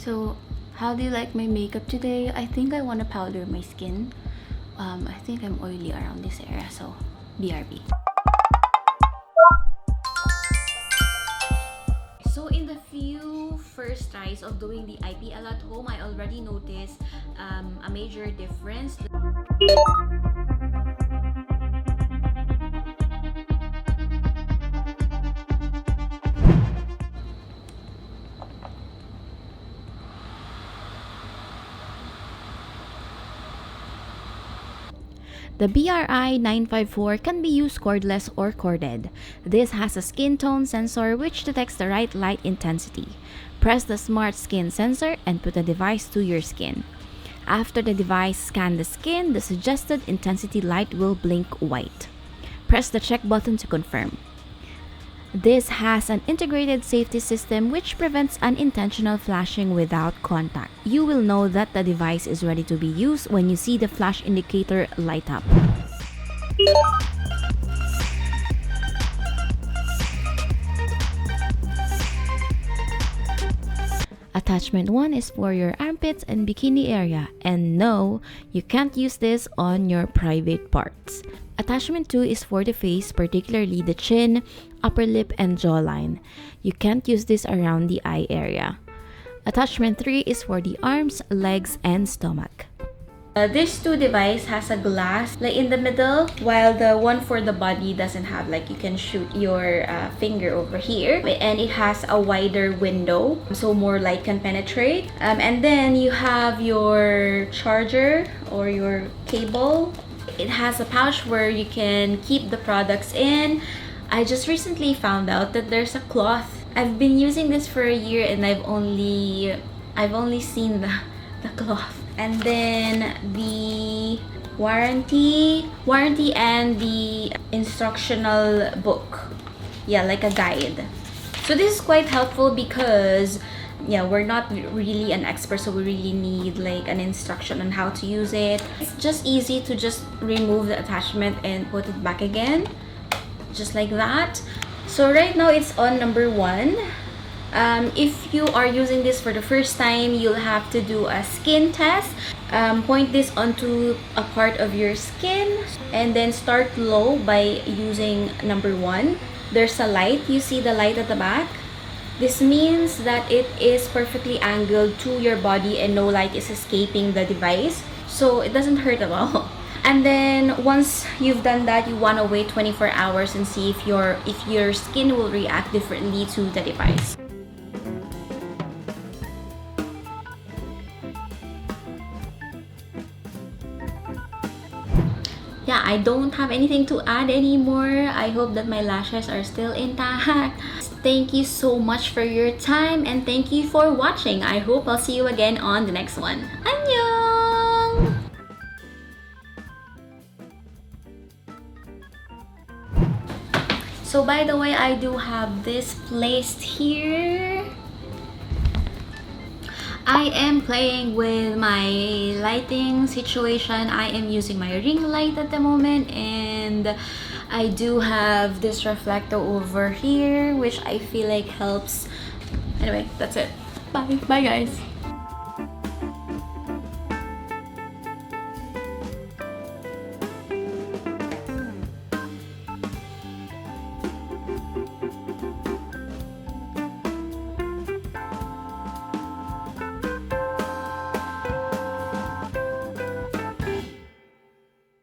So, how do you like my makeup today? I think I want to powder my skin. I think I'm oily around this area, so BRB. So in the few first tries of doing the IPL at home, I already noticed a major difference. The BRI954 can be used cordless or corded. This has a skin tone sensor which detects the right light intensity. Press the smart skin sensor and put the device to your skin. After the device scans the skin, the suggested intensity light will blink white. Press the check button to confirm. This has an integrated safety system which prevents unintentional flashing without contact. You will know that the device is ready to be used when you see the flash indicator light up. Attachment 1 is for your armpits and bikini area, and no, you can't use this on your private parts. Attachment 2 is for the face, particularly the chin, upper lip, and jawline. You can't use this around the eye area. Attachment 3 is for the arms, legs, and stomach. This two device has a glass like in the middle, while the one for the body doesn't have, like you can shoot your finger over here, and it has a wider window so more light can penetrate. And then you have your charger or your cable. It has a pouch where you can keep the products in. I just recently found out that there's a cloth. I've been using this for a year and I've only seen the cloth. And then the warranty and the instructional book. Yeah, like a guide. So this is quite helpful because yeah, we're not really an expert, so we really need like an instruction on how to use it. It's just easy to just remove the attachment and put it back again, just like that. So right now it's on number 1. If you are using this for the first time, you'll have to do a skin test. Point this onto a part of your skin and then start low by using number 1. There's a light. You see the light at the back? This means that it is perfectly angled to your body and no light is escaping the device, so it doesn't hurt at all. And then once you've done that, you want to wait 24 hours and see if your skin will react differently to the device. Yeah, I don't have anything to add anymore. I hope that my lashes are still intact. Thank you so much for your time and thank you for watching. I hope I'll see you again on the next one. Annyeong! So by the way, I do have this placed here. I am playing with my lighting situation. I am using my ring light at the moment, and I do have this reflector over here which I feel like helps. Anyway, that's it. Bye guys.